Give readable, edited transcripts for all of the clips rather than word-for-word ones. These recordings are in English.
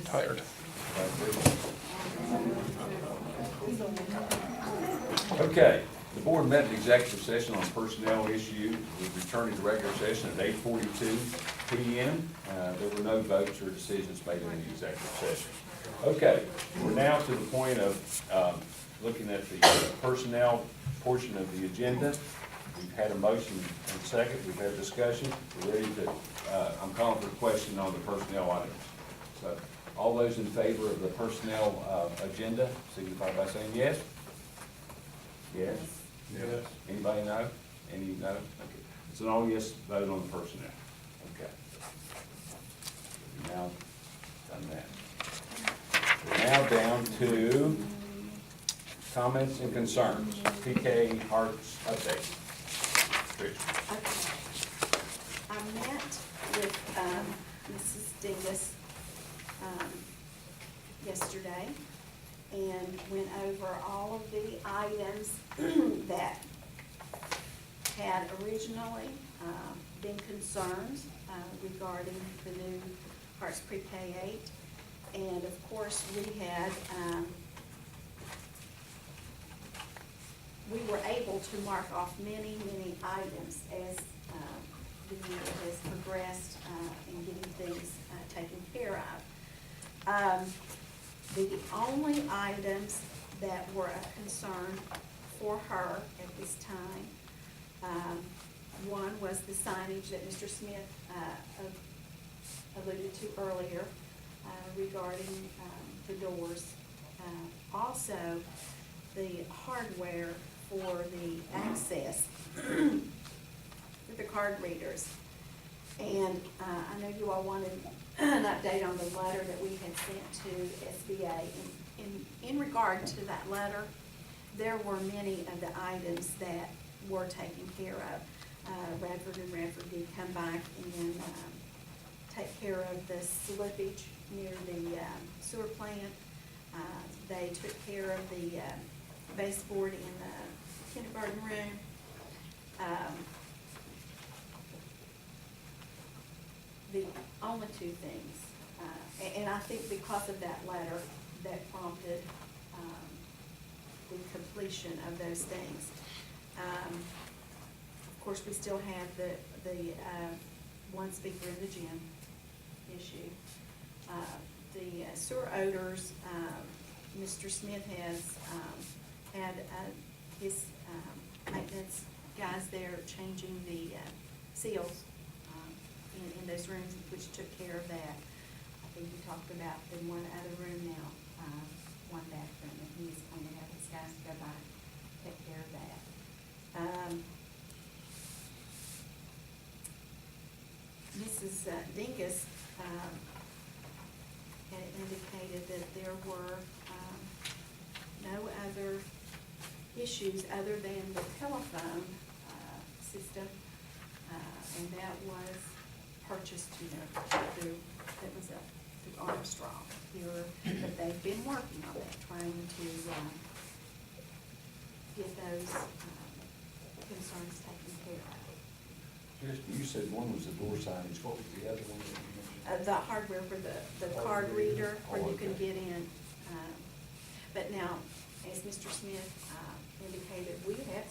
Tired. Okay, the board met in executive session on personnel issue, with returning to regular session at 8:42 PM. There were no votes or decisions made in the executive session. Okay, we're now to the point of looking at the personnel portion of the agenda. We've had a motion and second, we've had discussion, we're ready to, I'm calling for a question on the personnel items. So, all those in favor of the personnel agenda, signify by saying yes. Yes? Yes. Anybody no? Any no? Okay. It's an all yes vote on the personnel. Okay. Now, done that. We're now down to comments and concerns. PK Hart's update. Trish. Okay. I met with Mrs. Dingus yesterday and went over all of the items that had originally been concerns regarding the new Harts Pre-K 8. And of course, we were able to mark off many, many items as the year has progressed in getting things taken care of. The only items that were a concern for her at this time, one was the signage that Mr. Smith alluded to earlier regarding the doors. Also, the hardware for the access for the card readers. And I know you all wanted an update on the letter that we had sent to SBA. In regard to that letter, there were many of the items that were taken care of. Radford and Radford did come back and take care of the slippage near the sewer plant. They took care of the baseboard in the kindergarten room. The only two things, and I think because of that letter that prompted the completion of those things. Of course, we still have the one speaker in the gym issue. The sewer odors, Mr. Smith has had his maintenance guys there changing the seals in those rooms, which took care of that. I think we talked about the one other room now, one bathroom, and he's going to have his guys go by and take care of that. Mrs. Dingus had indicated that there were no other issues other than the telephone system, and that was purchased, through Armstrong here, but they've been working on that, trying to get those concerns taken care of. You said one was the door signage, what was the other one that you mentioned? The hardware for the card reader, where you can get in. But now, as Mr. Smith indicated, we have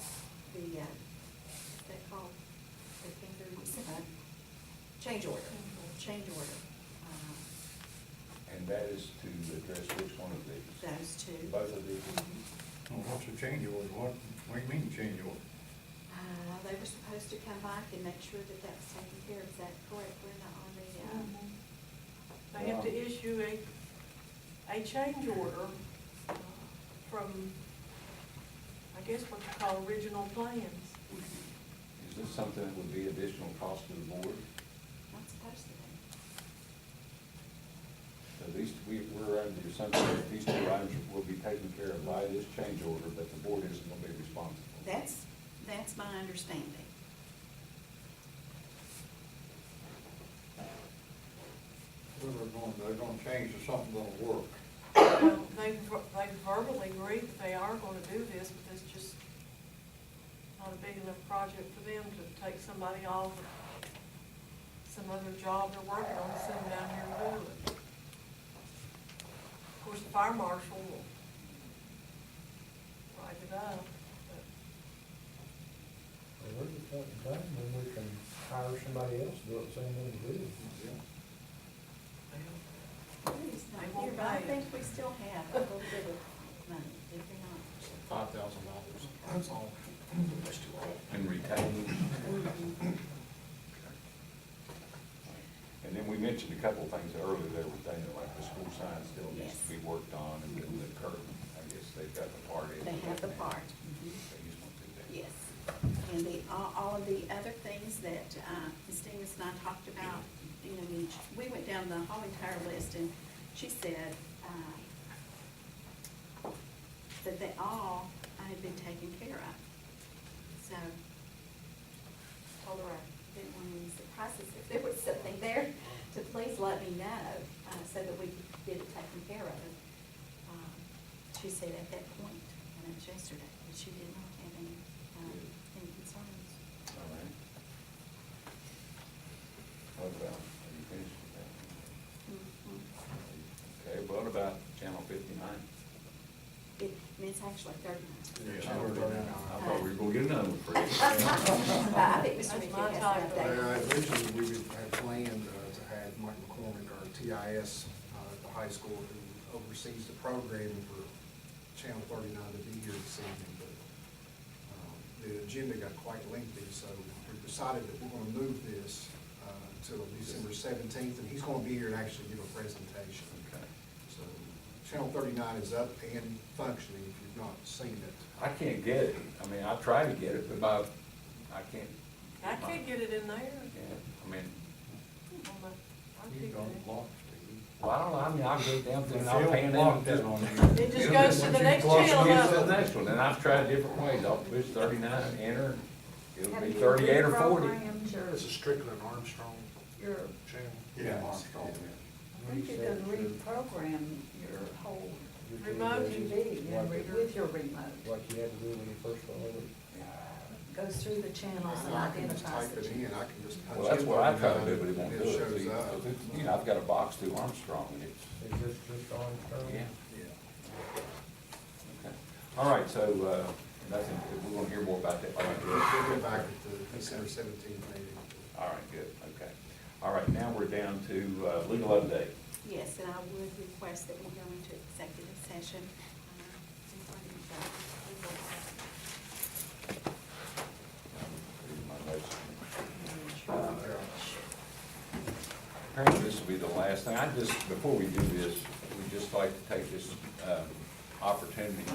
the, they call, they came through, change order. And that is to address which one of these? Those two. Both of these? Well, what's a change order? What do you mean change order? They were supposed to come back and make sure that that was taken care of. Is that correct, Brenda, on the, They have to issue a change order from, I guess what you call original plans. Is this something that would be additional cost to the board? not supposed to be? So these, we're under the assumption that these two items will be taken care of by this change order, but the board isn't going to be responsible. That's my understanding. They're gonna change to something that'll work. Well, they verbally agreed that they are going to do this, but it's just not a big enough project for them to take somebody off some other job they're working on, send them down here to do it. Of course, the fire marshal will write it up, but Well, there's a point in time when we can hire somebody else to do it, same individual. He's not They won't here, but I pay it. think we still have a little bit of money, if you're not. $5,000, that's all. That's too all. And retaining. And then we mentioned a couple of things earlier there with things like the school sign still needs to be worked on, and then the curtain, I guess they've got the part in. They have the part. They just want to do that. Yes, and all of the other things that, Ms. Stevens and I talked about, you know, we went down the whole entire list, and she said, that they all had been taken care of. So, told her I didn't want any surprises, if there was something there, to please let me know, so that we could get it taken care of. She said at that point, and it was yesterday, that she did not have any concerns. All right. What about, are you finished with that? Mhm. Okay, what about Channel 59? It's actually 39. I thought we were gonna get another one for you. I think Mr. That's Mickey my has type an of- update. Originally, we had planned to have Mike McCormick, our TIS, at the high school, who oversees the programming for Channel 39 to be here this evening, but the agenda got quite lengthy, so we decided that we're gonna move this till December 17th, and he's gonna be here and actually give a presentation. Okay. So Channel 39 is up and functioning, if you've not seen it. I can't get it. I mean, I tried to get it, but I can't. I can't get it in there. Yeah, I mean, On the- I You can't don't get it. block, Steve. well, I don't know, I mean, I'll go down there and I'll Phil pan in. blocked that on you. It just goes to the next Well, channel. get to the doesn't it? next one, and I've tried different ways. I'll push 39, enter, it'll Have be you 38 or 40. reprogrammed your, This is Strickland Armstrong your, channel. Yeah. Armstrong. I think you can reprogram your whole Remote. TV and with your remote. Like you had to do when you first went over. Goes through the channels and I can just identifies type the it channel. in, I can just punch in. Well, that's what I try to do, 39, but it won't and do it. shows See, up. 'cause it's- you know, I've got a box through Armstrong, and it's, Is this just Armstrong? yeah. Yeah. Okay. All right, so, nothing, we're gonna hear more about that. We'll be back at the December 17th meeting. All right, good, okay. All right, now we're down to legal update. Yes, and I would request that we go into executive session. Read my notes. Apparently, this will be the last thing. Before we do this, we'd just like to take this opportunity to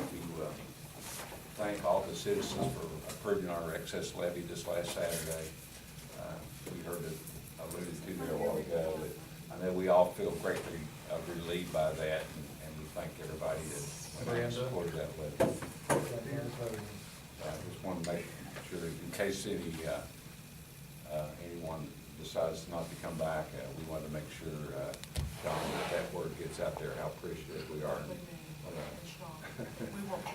thank all the citizens for approving our excess levy this last Saturday. We heard it alluded to there a while ago, that I know we all feel greatly relieved by that, and we thank everybody that went out and supported that levy. I just want to make sure that in case anyone decides not to come back, we want to make sure, John, that word gets out there, how appreciative we are. We won't.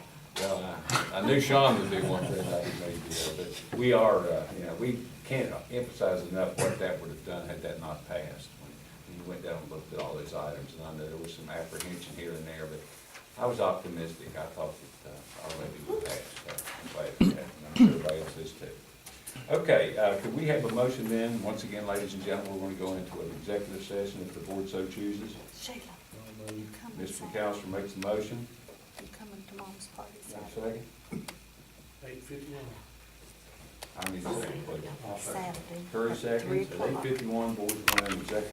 Well, I knew Sean would be one thing I could maybe do, but we are, you know, we can't emphasize enough what that would have done had that not passed. When you went down and looked at all those items, and I know there was some apprehension here and there, but I was optimistic. I thought that our levy would pass. So I'm glad it happened. I'm sure everybody else is too. Okay, could we have a motion then? Once again, ladies and gentlemen, we're going to go into an executive session if the board so chooses. Sheila, you come Mr. McAllister makes the motion. You coming to Mom's party Is there a Saturday? second? 8:51. I need a second, please. Saturday. Curry at 3 seconds, at o'clock. 8:51, board's going into executive